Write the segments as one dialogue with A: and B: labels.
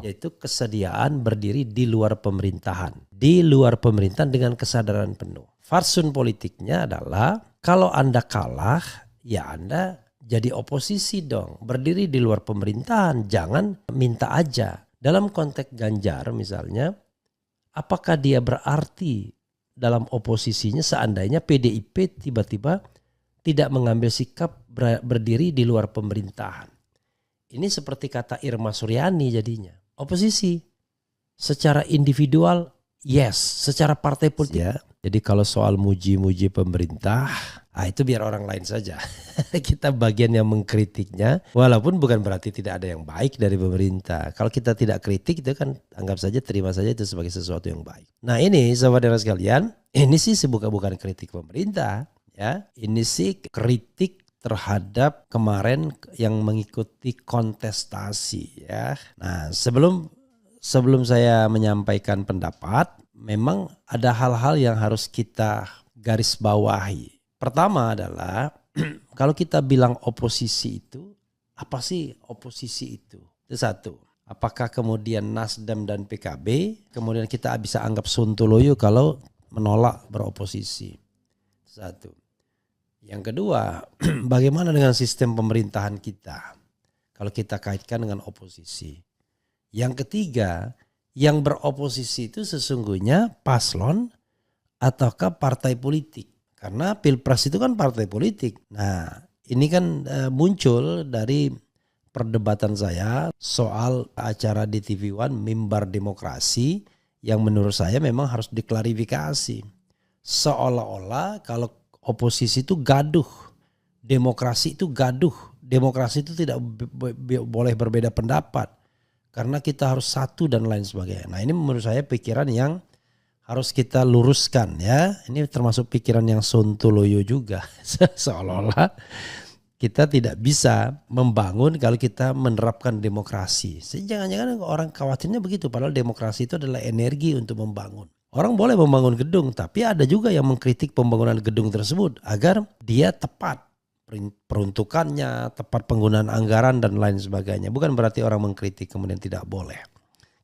A: yaitu kesediaan berdiri di luar pemerintahan. Di luar pemerintahan dengan kesadaran penuh. Fatsun politiknya adalah kalau Anda kalah, ya Anda jadi oposisi dong. Berdiri di luar pemerintahan, jangan minta aja. Dalam konteks Ganjar misalnya, apakah dia berarti dalam oposisinya seandainya PDIP tiba-tiba tidak mengambil sikap berdiri di luar pemerintahan? Ini seperti kata Irma Suryani jadinya. Oposisi secara individual yes, secara partai politik ya. Jadi kalau soal muji-muji pemerintah, itu biar orang lain saja. Kita bagian yang mengkritiknya, walaupun bukan berarti tidak ada yang baik dari pemerintah. Kalau kita tidak kritik itu kan anggap saja, terima saja itu sebagai sesuatu yang baik. Nah ini saudara sekalian, ini sih bukan kritik pemerintah ya. Ini sih kritik terhadap kemarin yang mengikuti kontestasi ya. Nah sebelum saya menyampaikan pendapat, memang ada hal-hal yang harus kita garis bawahi. Pertama adalah kalau kita bilang oposisi itu, apa sih oposisi itu? Itu satu. Apakah kemudian Nasdem dan PKB kemudian kita bisa anggap sontoloyo kalau menolak beroposisi? Satu. Yang kedua, bagaimana dengan sistem pemerintahan kita kalau kita kaitkan dengan oposisi? Yang ketiga, yang beroposisi itu sesungguhnya paslon ataukah partai politik? Karena Pilpres itu kan partai politik. Nah ini kan muncul dari perdebatan saya soal acara di TV One Mimbar Demokrasi yang menurut saya memang harus diklarifikasi. Seolah-olah kalau oposisi itu gaduh, demokrasi itu gaduh, demokrasi itu tidak boleh berbeda pendapat karena kita harus satu dan lain sebagainya. Nah ini menurut saya pikiran yang harus kita luruskan ya. Ini termasuk pikiran yang sontoloyo juga. Seolah-olah kita tidak bisa membangun kalau kita menerapkan demokrasi. Jangan-jangan orang khawatirnya begitu, padahal demokrasi itu adalah energi untuk membangun. Orang boleh membangun gedung, tapi ada juga yang mengkritik pembangunan gedung tersebut agar dia tepat peruntukannya, tepat penggunaan anggaran dan lain sebagainya. Bukan berarti orang mengkritik kemudian tidak boleh.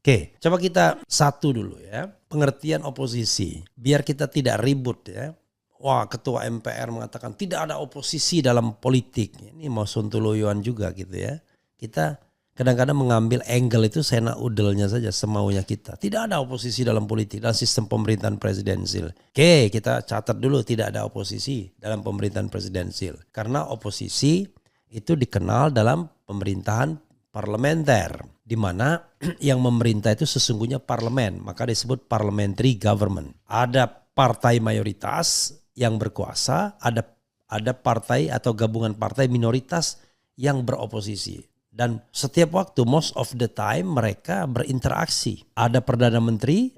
A: Oke, coba kita satu dulu ya, pengertian oposisi. Biar kita tidak ribut ya. Wah, ketua MPR mengatakan tidak ada oposisi dalam politik. Ini mau sontoloyoan juga gitu ya. Kita kadang-kadang mengambil angle itu sena udelnya saja semaunya kita. Tidak ada oposisi dalam politik, dalam sistem pemerintahan presidensil. Oke, kita catat dulu tidak ada oposisi dalam pemerintahan presidensil. Karena oposisi itu dikenal dalam pemerintahan parlementer. Di mana yang memerintah itu sesungguhnya parlemen. Maka disebut parliamentary government. Ada partai mayoritas yang berkuasa, ada partai atau gabungan partai minoritas yang beroposisi. Dan setiap waktu, most of the time mereka berinteraksi. Ada Perdana Menteri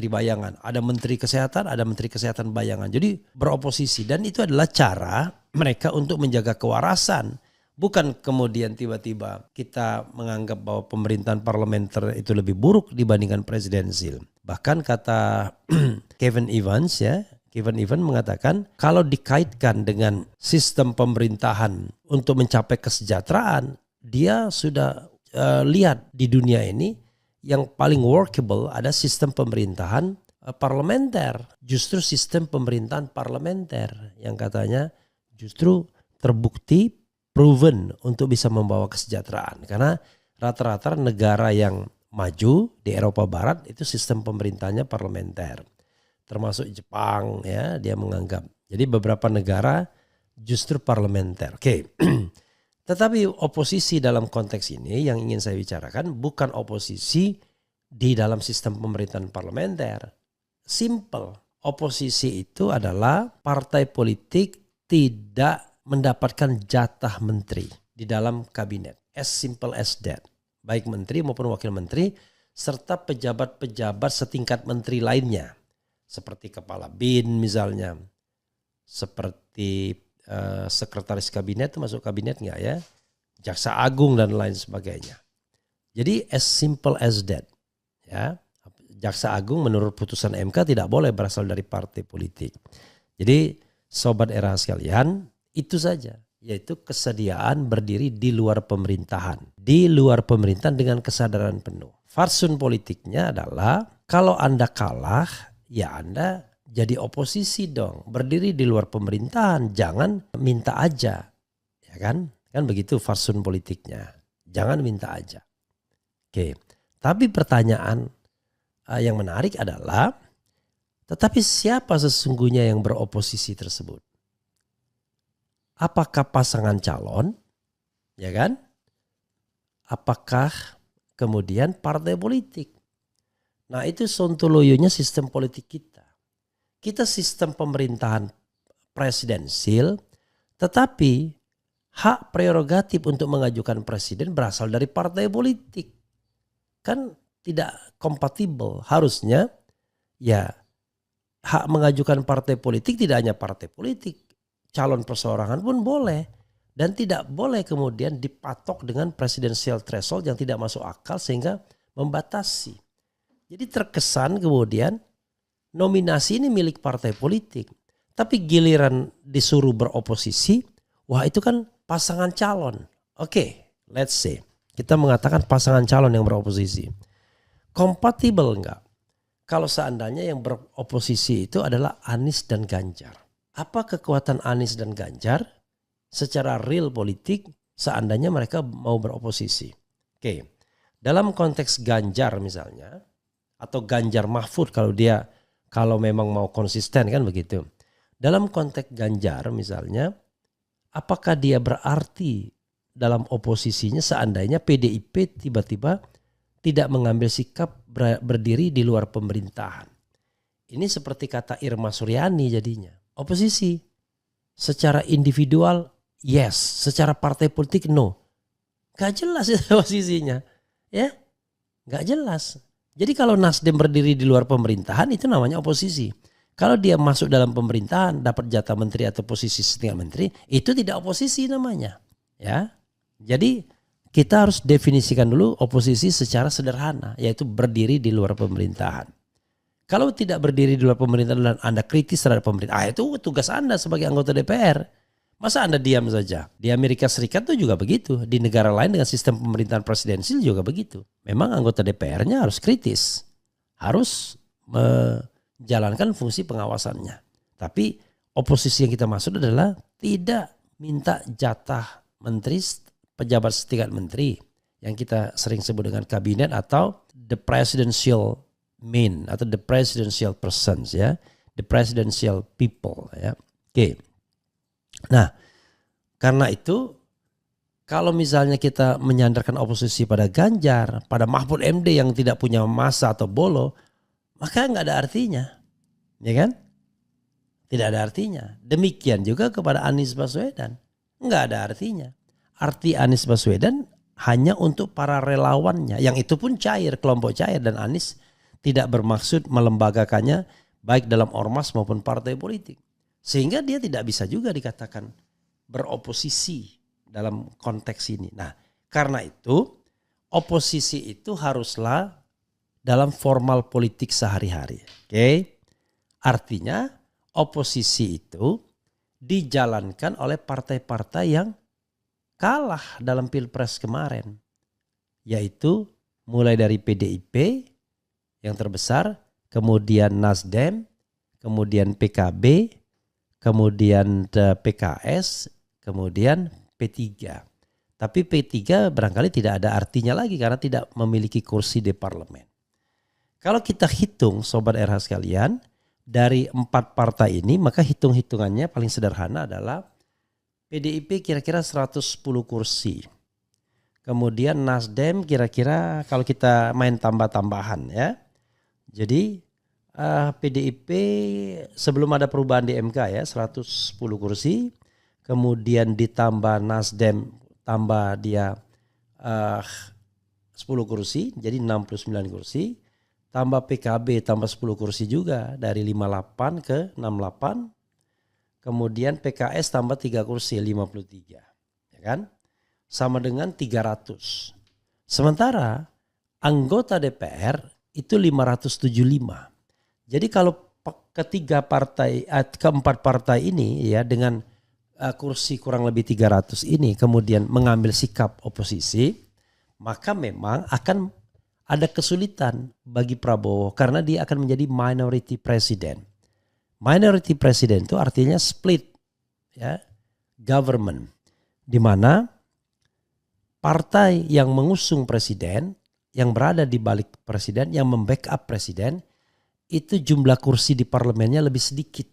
A: bayangan. Ada Menteri Kesehatan, ada Menteri Kesehatan bayangan. Jadi beroposisi dan itu adalah cara mereka untuk menjaga kewarasan. Bukan kemudian tiba-tiba kita menganggap bahwa pemerintahan parlementer itu lebih buruk dibandingkan presidensil. Bahkan kata Kevin Evans ya, Kevin Evans mengatakan kalau dikaitkan dengan sistem pemerintahan untuk mencapai kesejahteraan, dia sudah lihat di dunia ini yang paling workable ada sistem pemerintahan parlementer. Justru sistem pemerintahan parlementer yang katanya justru terbukti proven untuk bisa membawa kesejahteraan. Karena rata-rata negara yang maju di Eropa Barat itu sistem pemerintahnya parlementer. Termasuk Jepang ya, dia menganggap. Jadi beberapa negara justru parlementer. Oke. Tetapi oposisi dalam konteks ini yang ingin saya bicarakan bukan oposisi di dalam sistem pemerintahan parlementer. Simple. Oposisi itu adalah partai politik tidak mendapatkan jatah menteri di dalam kabinet. As simple as that. Baik menteri maupun wakil menteri serta pejabat-pejabat setingkat menteri lainnya. Seperti kepala BIN misalnya. Seperti sekretaris kabinet itu masuk kabinet nggak ya? Jaksa Agung dan lain sebagainya. Jadi as simple as that. Ya, Jaksa Agung menurut putusan MK tidak boleh berasal dari partai politik. Jadi sobat era sekalian, itu saja yaitu kesediaan berdiri di luar pemerintahan. Di luar pemerintahan dengan kesadaran penuh. Fatsun politiknya adalah kalau Anda kalah, ya Anda jadi oposisi dong. Berdiri di luar pemerintahan, jangan minta aja. Ya kan? Kan begitu fatsun politiknya. Jangan minta aja. Oke. Tapi pertanyaan yang menarik adalah, tetapi siapa sesungguhnya yang beroposisi tersebut? Apakah pasangan calon, ya kan? Apakah kemudian partai politik? Nah itu sontoloyonya sistem politik kita. Kita sistem pemerintahan presidensil, tetapi hak prerogatif untuk mengajukan presiden berasal dari partai politik. Kan tidak kompatibel. Harusnya ya hak mengajukan partai politik tidak hanya partai politik. Calon perseorangan pun boleh. Dan tidak boleh kemudian dipatok dengan presidensial threshold yang tidak masuk akal sehingga membatasi. Jadi terkesan kemudian nominasi ini milik partai politik. Tapi giliran disuruh beroposisi, wah itu kan pasangan calon. Oke, let's say. Kita mengatakan pasangan calon yang beroposisi. Kompatibel enggak? Kalau seandainya yang beroposisi itu adalah Anies dan Ganjar. Apa kekuatan Anies dan Ganjar secara real politik seandainya mereka mau beroposisi? Oke, dalam konteks Ganjar misalnya, atau Ganjar Mahfud kalau memang mau konsisten kan begitu. Dalam konteks Ganjar misalnya, apakah dia berarti dalam oposisinya seandainya PDIP tiba-tiba tidak mengambil sikap berdiri di luar pemerintahan? Ini seperti kata Irma Suryani jadinya. Oposisi secara individual yes, secara partai politik no. Gak jelas itu posisinya. Ya, gak jelas. Jadi kalau Nasdem berdiri di luar pemerintahan itu namanya oposisi. Kalau dia masuk dalam pemerintahan dapat jatah menteri atau posisi setengah menteri, itu tidak oposisi namanya. Ya. Jadi kita harus definisikan dulu oposisi secara sederhana, yaitu berdiri di luar pemerintahan. Kalau tidak berdiri di luar pemerintahan dan Anda kritis terhadap pemerintah, itu tugas Anda sebagai anggota DPR. Masa Anda diam saja? Di Amerika Serikat itu juga begitu. Di negara lain dengan sistem pemerintahan presidensil juga begitu. Memang anggota DPR-nya harus kritis. Harus menjalankan fungsi pengawasannya. Tapi oposisi yang kita maksud adalah tidak minta jatah menteri, pejabat setingkat menteri. Yang kita sering sebut dengan kabinet atau the presidential men atau the presidential persons ya, the presidential people ya. Oke. Nah, karena itu kalau misalnya kita menyandarkan oposisi pada Ganjar, pada Mahfud MD yang tidak punya masa atau bolo, maka nggak ada artinya, ya kan? Tidak ada artinya. Demikian juga kepada Anies Baswedan, nggak ada artinya. Arti Anies Baswedan hanya untuk para relawannya, yang itu pun cair, kelompok cair, dan Anies tidak bermaksud melembagakannya baik dalam ormas maupun partai politik. Sehingga dia tidak bisa juga dikatakan beroposisi dalam konteks ini. Nah, karena itu oposisi itu haruslah dalam formal politik sehari-hari. Oke? Artinya oposisi itu dijalankan oleh partai-partai yang kalah dalam Pilpres kemarin. Yaitu mulai dari PDIP yang terbesar, kemudian Nasdem, kemudian PKB, kemudian PKS, kemudian P3. Tapi P3 barangkali tidak ada artinya lagi karena tidak memiliki kursi di parlemen. Kalau kita hitung Sobat RH sekalian, dari 4 partai ini maka hitung-hitungannya paling sederhana adalah PDIP kira-kira 110 kursi. Kemudian Nasdem kira-kira kalau kita main tambah-tambahan ya. Jadi PDIP sebelum ada perubahan di MK ya 110 kursi. Kemudian ditambah Nasdem tambah dia 10 kursi jadi 69 kursi. Tambah PKB tambah 10 kursi juga dari 58 ke 68. Kemudian PKS tambah 3 kursi 53. Ya kan? Sama dengan 300. Sementara anggota DPR itu 575. Jadi kalau keempat partai ini ya dengan kursi kurang lebih 300 ini kemudian mengambil sikap oposisi, maka memang akan ada kesulitan bagi Prabowo karena dia akan menjadi minority president. Minority president itu artinya split ya, government, di mana partai yang mengusung presiden, yang berada di balik presiden, yang membackup presiden, itu jumlah kursi di parlemennya lebih sedikit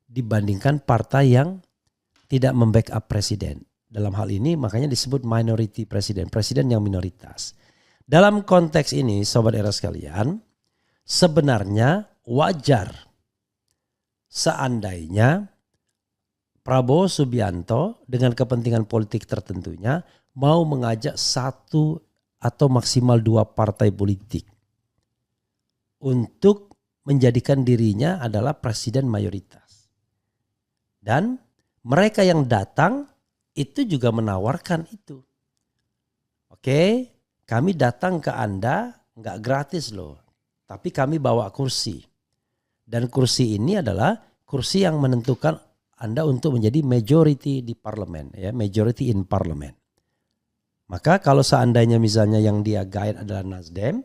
A: dibandingkan partai yang tidak membackup presiden. Dalam hal ini makanya disebut minority president, presiden yang minoritas. Dalam konteks ini Sobat Era sekalian, sebenarnya wajar seandainya Prabowo Subianto dengan kepentingan politik tertentunya mau mengajak satu atau maksimal 2 partai politik untuk menjadikan dirinya adalah presiden mayoritas. Dan mereka yang datang itu juga menawarkan itu. Oke, kami datang ke Anda nggak gratis loh, tapi kami bawa kursi. Dan kursi ini adalah kursi yang menentukan Anda untuk menjadi majority di parlemen, ya, majority in parliament. Maka kalau seandainya misalnya yang dia guide adalah Nasdem,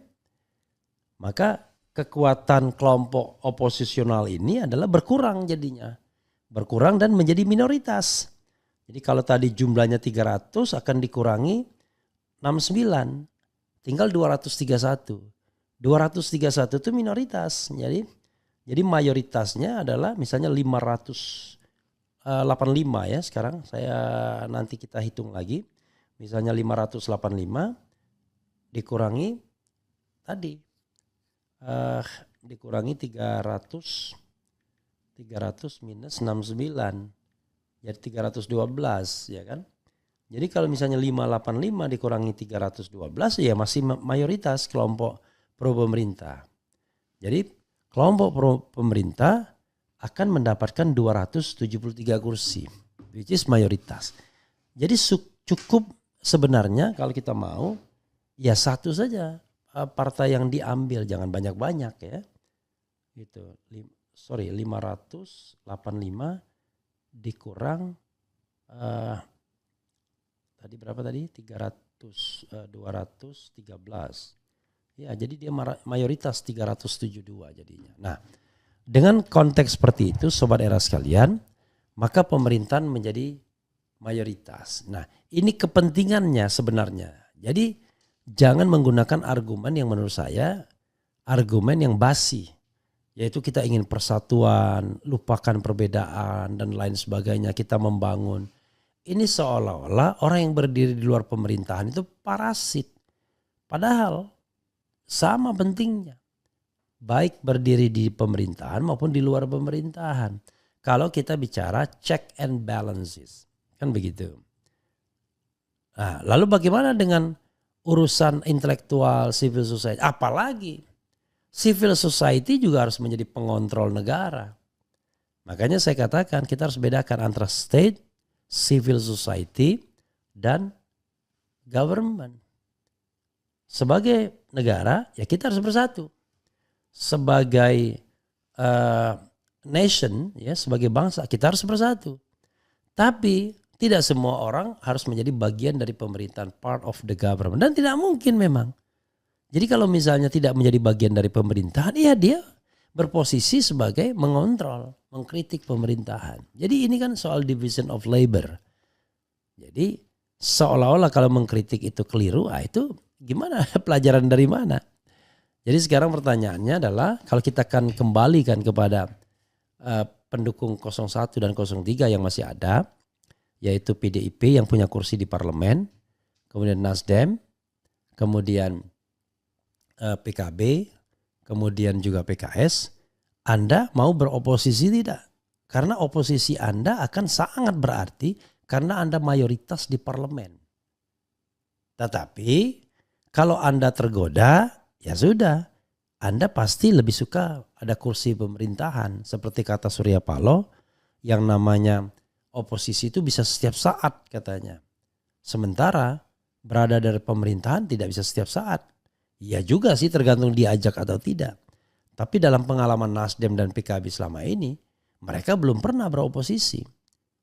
A: maka kekuatan kelompok oposisional ini adalah berkurang jadinya. Berkurang dan menjadi minoritas. Jadi kalau tadi jumlahnya 300 akan dikurangi 69. Tinggal 231. 231 itu minoritas. Jadi mayoritasnya adalah misalnya 585 ya sekarang. Saya nanti kita hitung lagi. Misalnya 585 dikurangi tadi. Dikurangi 300 minus 69 jadi 312 ya kan. Jadi kalau misalnya 585 dikurangi 312 ya masih mayoritas kelompok pro pemerintah. Jadi kelompok pro pemerintah akan mendapatkan 273 kursi which is mayoritas. Jadi cukup sebenarnya kalau kita mau ya satu saja partai yang diambil, jangan banyak-banyak ya. Gitu. 585 dikurang tadi berapa tadi? 213. Ya, jadi dia mayoritas 372 jadinya. Nah, dengan konteks seperti itu Sobat Era sekalian, maka pemerintahan menjadi mayoritas. Nah, ini kepentingannya sebenarnya. Jadi jangan menggunakan argumen yang menurut saya argumen yang basi. Yaitu kita ingin persatuan, lupakan perbedaan dan lain sebagainya, kita membangun. Ini seolah-olah orang yang berdiri di luar pemerintahan itu parasit. Padahal sama pentingnya. Baik berdiri di pemerintahan maupun di luar pemerintahan. Kalau kita bicara check and balances. Kan begitu. Nah, lalu bagaimana dengan urusan intelektual, civil society? Apalagi civil society juga harus menjadi pengontrol negara. Makanya saya katakan kita harus bedakan antara state, civil society, dan government. Sebagai negara ya kita harus bersatu. Sebagai nation ya sebagai bangsa kita harus bersatu. Tapi tidak semua orang harus menjadi bagian dari pemerintahan, part of the government. Dan tidak mungkin memang. Jadi kalau misalnya tidak menjadi bagian dari pemerintahan, ya dia berposisi sebagai mengontrol, mengkritik pemerintahan. Jadi ini kan soal division of labor. Jadi seolah-olah kalau mengkritik itu keliru, itu gimana pelajaran dari mana? Jadi sekarang pertanyaannya adalah kalau kita akan kembalikan kepada pendukung 01 dan 03 yang masih ada, yaitu PDIP yang punya kursi di parlemen, kemudian Nasdem, kemudian PKB, kemudian juga PKS, Anda mau beroposisi tidak? Karena oposisi Anda akan sangat berarti karena Anda mayoritas di parlemen. Tetapi kalau Anda tergoda, ya sudah. Anda pasti lebih suka ada kursi pemerintahan. Seperti kata Surya Paloh, yang namanya oposisi itu bisa setiap saat katanya. Sementara berada dari pemerintahan tidak bisa setiap saat. Ya juga sih tergantung diajak atau tidak. Tapi dalam pengalaman Nasdem dan PKB selama ini, mereka belum pernah beroposisi.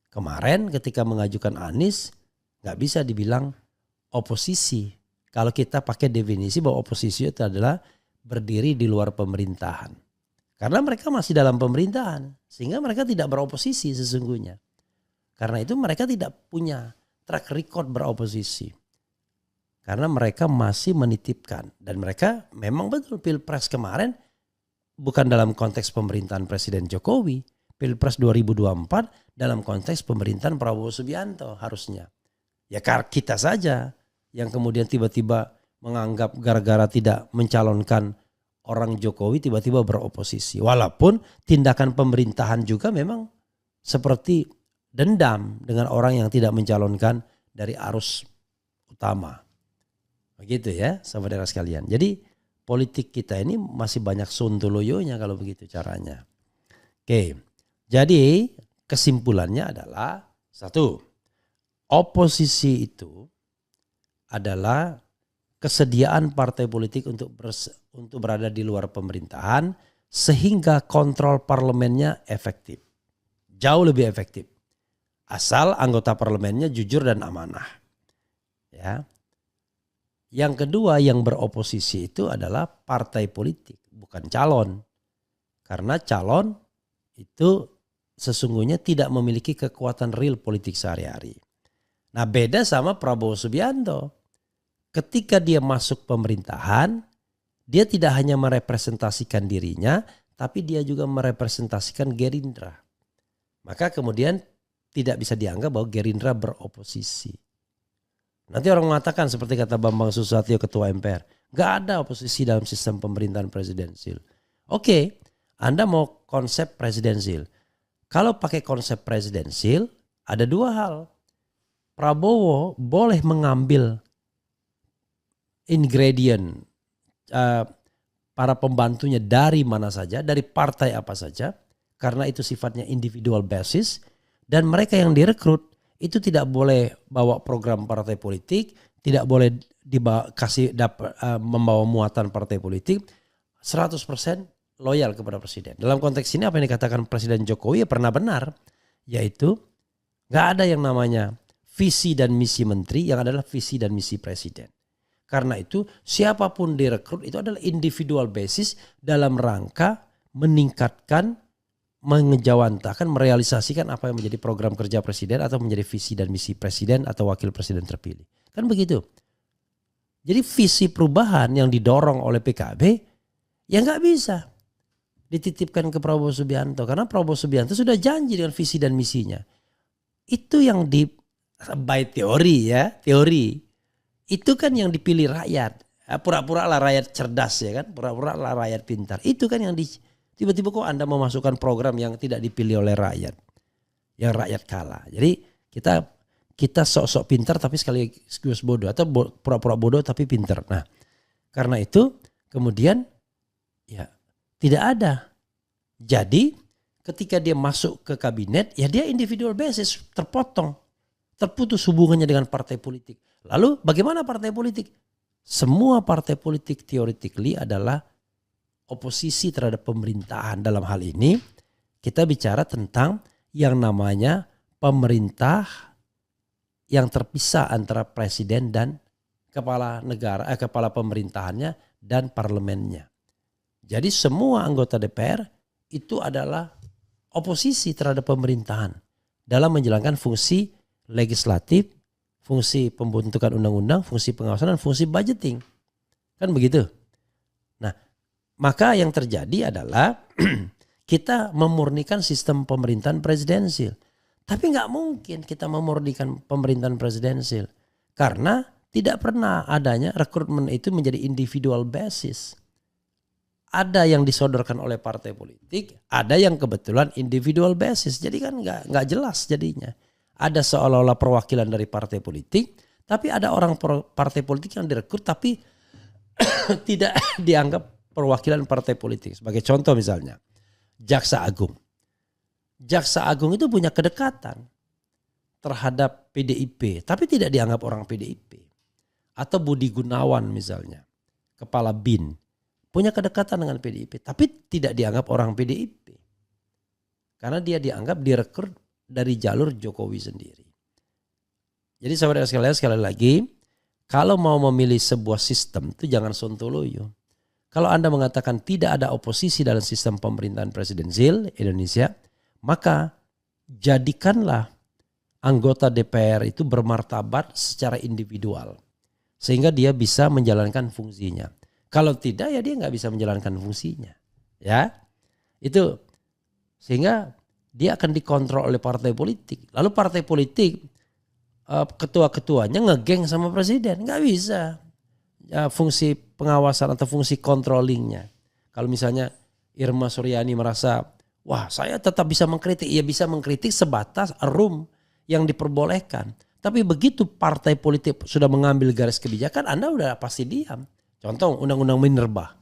A: Kemarin ketika mengajukan Anies nggak bisa dibilang oposisi. Kalau kita pakai definisi bahwa oposisi itu adalah berdiri di luar pemerintahan. Karena mereka masih dalam pemerintahan. Sehingga mereka tidak beroposisi sesungguhnya. Karena itu mereka tidak punya track record beroposisi. Karena mereka masih menitipkan. Dan mereka memang betul Pilpres kemarin bukan dalam konteks pemerintahan Presiden Jokowi. Pilpres 2024 dalam konteks pemerintahan Prabowo Subianto harusnya. Ya kita saja yang kemudian tiba-tiba menganggap gara-gara tidak mencalonkan orang Jokowi tiba-tiba beroposisi. Walaupun tindakan pemerintahan juga memang seperti dendam dengan orang yang tidak mencalonkan dari arus utama. Begitu ya saudara sekalian. Jadi politik kita ini masih banyak sontoloyonya kalau begitu caranya. Oke. Jadi kesimpulannya adalah satu, oposisi itu adalah kesediaan partai politik untuk berada di luar pemerintahan sehingga kontrol parlemennya efektif. Jauh lebih efektif. Asal anggota parlemennya jujur dan amanah. Ya. Yang kedua yang beroposisi itu adalah partai politik, bukan calon. Karena calon itu sesungguhnya tidak memiliki kekuatan real politik sehari-hari. Nah beda sama Prabowo Subianto. Ketika dia masuk pemerintahan, dia tidak hanya merepresentasikan dirinya, tapi dia juga merepresentasikan Gerindra. Maka kemudian tidak bisa dianggap bahwa Gerindra beroposisi. Nanti orang mengatakan seperti kata Bambang Susatyo Ketua MPR, gak ada oposisi dalam sistem pemerintahan presidensil. Oke, Anda mau konsep presidensil. Kalau pakai konsep presidensil, ada dua hal. Prabowo boleh mengambil ingredient para pembantunya dari mana saja, dari partai apa saja, karena itu sifatnya individual basis, dan mereka yang direkrut itu tidak boleh bawa program partai politik, tidak boleh membawa muatan partai politik, 100% loyal kepada presiden. Dalam konteks ini apa yang dikatakan Presiden Jokowi ya pernah benar, yaitu gak ada yang namanya visi dan misi menteri, yang adalah visi dan misi presiden. Karena itu siapapun direkrut itu adalah individual basis dalam rangka meningkatkan, mengejawantahkan, merealisasikan apa yang menjadi program kerja presiden atau menjadi visi dan misi presiden atau wakil presiden terpilih. Kan begitu. Jadi visi perubahan yang didorong oleh PKB ya gak bisa dititipkan ke Prabowo Subianto. Karena Prabowo Subianto sudah janji dengan visi dan misinya. Itu yang by teori ya, teori. Itu kan yang dipilih rakyat. Pura-pura lah rakyat cerdas ya kan. Pura-pura lah rakyat pintar. Itu kan yang tiba-tiba kok Anda memasukkan program yang tidak dipilih oleh rakyat. Yang rakyat kalah. Jadi kita sok-sok pintar tapi sekaligus bodoh. Atau pura-pura bodoh tapi pintar. Nah karena itu kemudian ya tidak ada. Jadi ketika dia masuk ke kabinet ya dia individual basis, terpotong. Terputus hubungannya dengan partai politik. Lalu bagaimana partai politik? Semua partai politik theoretically adalah oposisi terhadap pemerintahan. Dalam hal ini kita bicara tentang yang namanya pemerintah yang terpisah antara presiden dan kepala negara, kepala pemerintahannya dan parlemennya. Jadi semua anggota DPR itu adalah oposisi terhadap pemerintahan dalam menjalankan fungsi legislatif, fungsi pembentukan undang-undang, fungsi pengawasan dan fungsi budgeting. Kan begitu. Nah, maka yang terjadi adalah kita memurnikan sistem pemerintahan presidensil. Tapi nggak mungkin kita memurnikan pemerintahan presidensil karena tidak pernah adanya rekrutmen itu menjadi individual basis. Ada yang disodorkan oleh partai politik, ada yang kebetulan individual basis. Jadi kan nggak jelas jadinya. Ada seolah-olah perwakilan dari partai politik, tapi ada orang partai politik yang direkrut tapi tidak dianggap perwakilan partai politik. Sebagai contoh misalnya, Jaksa Agung. Jaksa Agung itu punya kedekatan terhadap PDIP, tapi tidak dianggap orang PDIP. Atau Budi Gunawan misalnya, Kepala BIN. Punya kedekatan dengan PDIP, tapi tidak dianggap orang PDIP. Karena dia dianggap direkrut dari jalur Jokowi sendiri. Jadi saudara sekalian, sekali lagi, kalau mau memilih sebuah sistem itu jangan sontoloyo. Kalau Anda mengatakan tidak ada oposisi dalam sistem pemerintahan presidensial Indonesia, maka jadikanlah anggota DPR itu bermartabat secara individual. Sehingga dia bisa menjalankan fungsinya. Kalau tidak ya dia nggak bisa menjalankan fungsinya. Ya, itu sehingga dia akan dikontrol oleh partai politik. Lalu partai politik ketua-ketuanya ngegeng sama presiden, nggak bisa. Ya, fungsi pengawasan atau fungsi controllingnya. Kalau misalnya Irma Suryani merasa, wah saya tetap bisa mengkritik, ya bisa mengkritik sebatas room yang diperbolehkan. Tapi begitu partai politik sudah mengambil garis kebijakan, Anda udah pasti diam. Contoh Undang-Undang Minerba.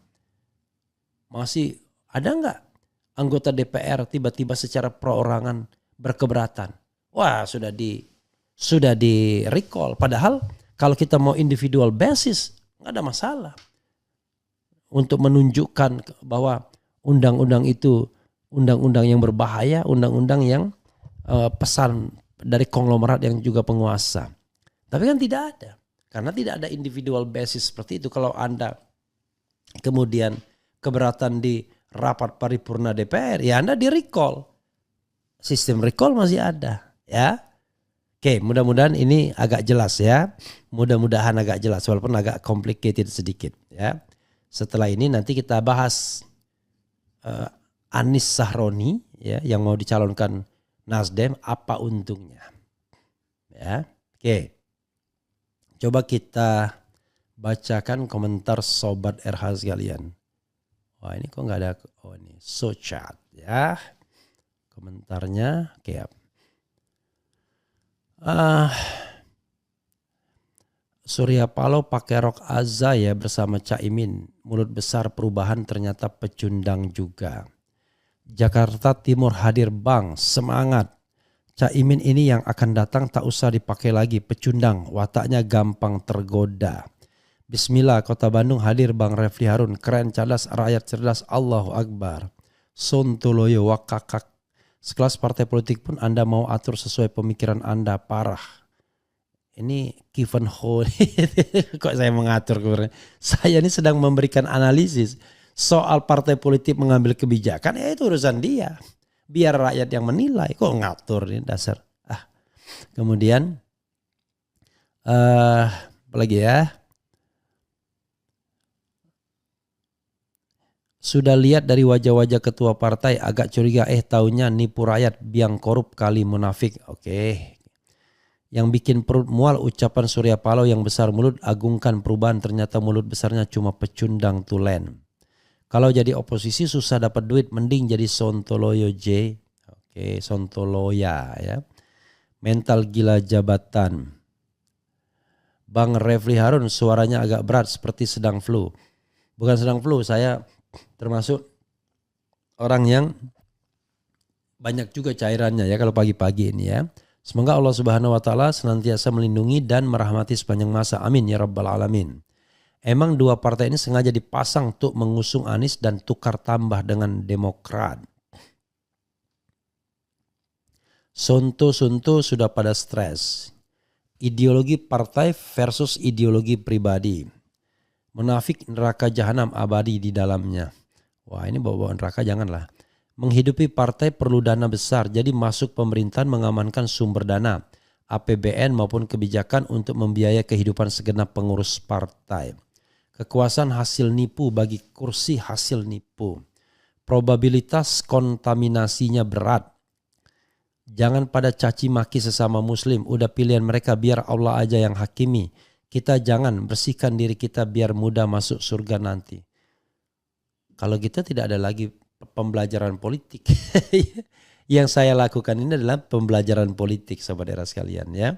A: Masih ada nggak anggota DPR tiba-tiba secara perorangan berkeberatan? Wah sudah di recall. Padahal kalau kita mau individual basis nggak ada masalah. Untuk menunjukkan bahwa undang-undang itu undang-undang yang berbahaya, undang-undang yang pesan dari konglomerat yang juga penguasa. Tapi kan tidak ada. Karena tidak ada individual basis seperti itu. Kalau Anda kemudian keberatan di rapat paripurna DPR, ya Anda di recall. Sistem recall masih ada, ya. Oke, mudah-mudahan ini agak jelas ya. Mudah-mudahan agak jelas walaupun agak complicated sedikit ya. Setelah ini nanti kita bahas Anies Sahroni ya yang mau dicalonkan Nasdem, apa untungnya. Ya. Oke. Coba kita bacakan komentar sobat RH sekalian. Wah, ini kok nggak ada, oh ini so chat ya. Komentarnya kayak Surya Paloh pakai rok Azza ya bersama Caimin. Mulut besar perubahan ternyata pecundang juga. Jakarta Timur hadir bang, semangat. Caimin ini yang akan datang tak usah dipakai lagi, pecundang, wataknya gampang tergoda. Bismillah, Kota Bandung hadir Bang Refli Harun, keren, cerdas, rakyat cerdas, Allahu Akbar. Sontoloyo wakakak. Sekelas partai politik pun Anda mau atur sesuai pemikiran Anda, parah. Ini given whole. Kok saya mengatur kebenaran? Saya ini sedang memberikan analisis soal partai politik mengambil kebijakan, ya itu urusan dia. Biar rakyat yang menilai, kok ngatur ini dasar. Kemudian apa lagi ya? Sudah lihat dari wajah-wajah ketua partai agak curiga, taunya nipu rakyat, biang korup kali munafik. Oke. Yang bikin perut mual ucapan Surya Paloh yang besar mulut agungkan perubahan, ternyata mulut besarnya cuma pecundang tulen. Kalau jadi oposisi susah dapat duit, mending jadi Sontoloyo J. Oke, Sontoloya ya. Mental gila jabatan. Bang Refli Harun suaranya agak berat seperti sedang flu. Bukan sedang flu, saya termasuk orang yang banyak juga cairannya ya kalau pagi-pagi ini ya. Semoga Allah Subhanahu wa taala senantiasa melindungi dan merahmati sepanjang masa. Amin ya rabbal alamin. Emang dua partai ini sengaja dipasang untuk mengusung Anies dan tukar tambah dengan Demokrat. Sonto sudah pada stres. Ideologi partai versus ideologi pribadi. Munafik neraka jahanam abadi di dalamnya. Wah, ini bawa-bawa neraka janganlah. Menghidupi partai perlu dana besar, jadi masuk pemerintahan mengamankan sumber dana, APBN maupun kebijakan untuk membiayai kehidupan segenap pengurus partai. Kekuasaan hasil nipu bagi kursi hasil nipu. Probabilitas kontaminasinya berat. Jangan pada caci maki sesama muslim, udah pilihan mereka biar Allah aja yang hakimi. Kita jangan bersihkan diri kita biar mudah masuk surga nanti. Kalau kita tidak ada lagi pembelajaran politik. Yang saya lakukan ini adalah pembelajaran politik saudara sekalian ya.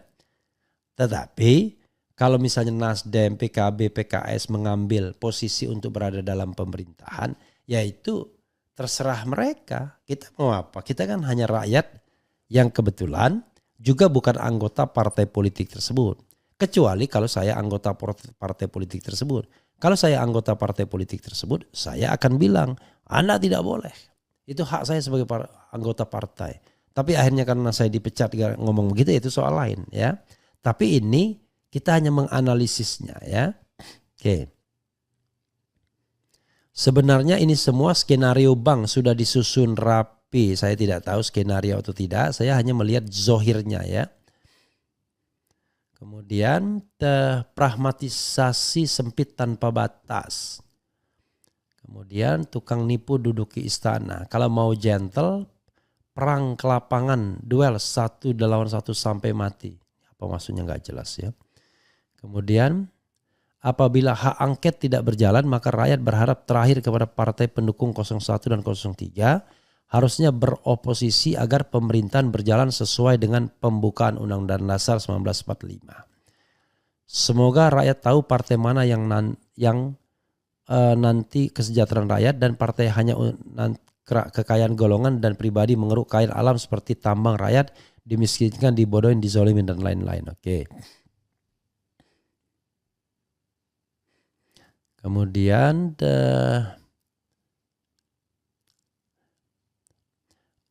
A: Tetapi kalau misalnya Nasdem, PKB, PKS mengambil posisi untuk berada dalam pemerintahan, yaitu terserah mereka. Kita mau apa? Kita kan hanya rakyat yang kebetulan juga bukan anggota partai politik tersebut. Kecuali kalau saya anggota partai politik tersebut. Kalau saya anggota partai politik tersebut, saya akan bilang, Anda tidak boleh. Itu hak saya sebagai anggota partai. Tapi akhirnya karena saya dipecat ngomong begitu itu soal lain ya. Tapi ini kita hanya menganalisisnya ya. Oke. Sebenarnya ini semua skenario bank sudah disusun rapi. Saya tidak tahu skenario atau tidak. Saya hanya melihat zohirnya ya. Kemudian pragmatisasi sempit tanpa batas. Kemudian tukang nipu duduk di istana. Kalau mau gentle, perang ke lapangan, duel 1 lawan 1 sampai mati. Apa maksudnya nggak jelas ya. Kemudian apabila hak angket tidak berjalan, maka rakyat berharap terakhir kepada partai pendukung 01 dan 03 harusnya beroposisi agar pemerintahan berjalan sesuai dengan pembukaan Undang-Undang Dasar 1945. Semoga rakyat tahu partai mana yang nanti kesejahteraan rakyat dan partai hanya kekayaan golongan dan pribadi mengeruk kain alam seperti tambang rakyat, dimiskinkan, dibodohin, dizolimin dan lain-lain. Oke. Kemudian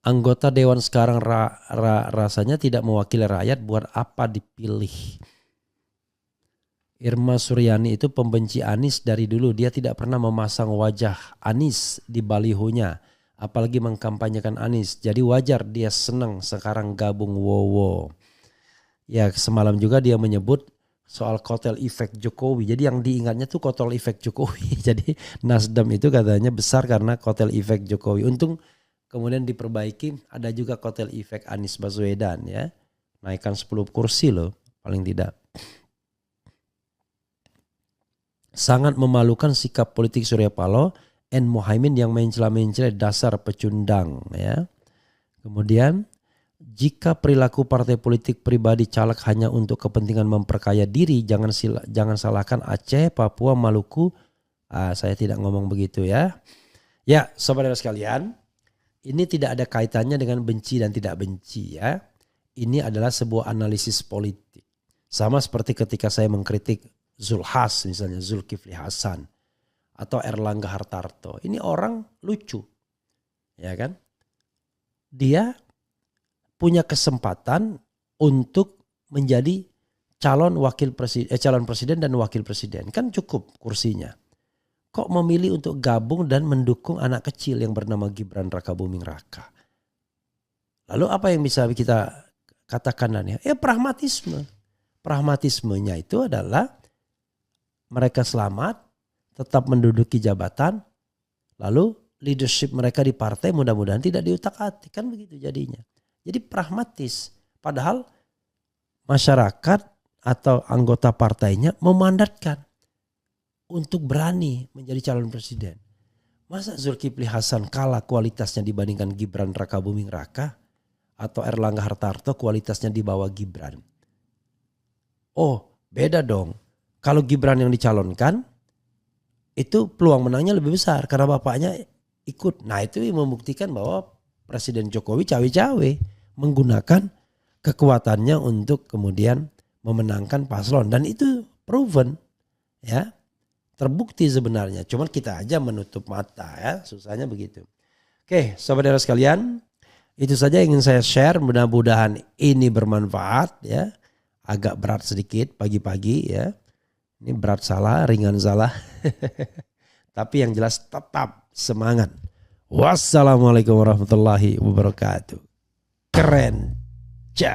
A: anggota dewan sekarang rasanya tidak mewakili rakyat, buat apa dipilih? Irma Suryani itu pembenci Anies dari dulu. Dia tidak pernah memasang wajah Anies di balihonya, apalagi mengkampanyekan Anies. Jadi wajar dia senang sekarang gabung Wowo. Ya semalam juga dia menyebut soal kotel efek Jokowi. Jadi yang diingatnya tuh kotel efek Jokowi. Jadi Nasdem itu katanya besar karena kotel efek Jokowi. Untung kemudian diperbaiki, ada juga kotel efek Anies Baswedan ya. Naikkan 10 kursi loh paling tidak. Sangat memalukan sikap politik Surya Paloh and Muhaimin yang mencela-mencela dasar pecundang ya. Kemudian jika perilaku partai politik pribadi caleg hanya untuk kepentingan memperkaya diri, jangan salahkan Aceh, Papua, Maluku. Saya tidak ngomong begitu ya. Ya, saudara sekalian, ini tidak ada kaitannya dengan benci dan tidak benci ya. Ini adalah sebuah analisis politik. Sama seperti ketika saya mengkritik Zulhas misalnya, Zulkifli Hasan atau Erlangga Hartarto. Ini orang lucu. Ya kan? Dia punya kesempatan untuk menjadi calon presiden dan wakil presiden. Kan cukup kursinya. Kok memilih untuk gabung dan mendukung anak kecil yang bernama Gibran Rakabuming Raka? Lalu apa yang bisa kita katakan? Pragmatisme. Pragmatismenya itu adalah mereka selamat, tetap menduduki jabatan, lalu leadership mereka di partai mudah-mudahan tidak diutak-atik, kan begitu jadinya. Jadi pragmatis, padahal masyarakat atau anggota partainya memandatkan untuk berani menjadi calon presiden. Masa Zulkifli Hasan kalah kualitasnya dibandingkan Gibran Rakabuming Raka atau Erlangga Hartarto kualitasnya di bawah Gibran? Oh, beda dong. Kalau Gibran yang dicalonkan, itu peluang menangnya lebih besar karena bapaknya ikut. Nah itu membuktikan bahwa Presiden Jokowi cawe-cawe menggunakan kekuatannya untuk kemudian memenangkan paslon. Dan itu proven ya, terbukti sebenarnya. Cuman kita aja menutup mata ya, susahnya begitu. Oke saudara sekalian, itu saja yang ingin saya share. Mudah-mudahan ini bermanfaat ya. Agak berat sedikit pagi-pagi ya. Ini berat salah, ringan salah. Tapi yang jelas tetap semangat. Wassalamualaikum warahmatullahi wabarakatuh. Keren.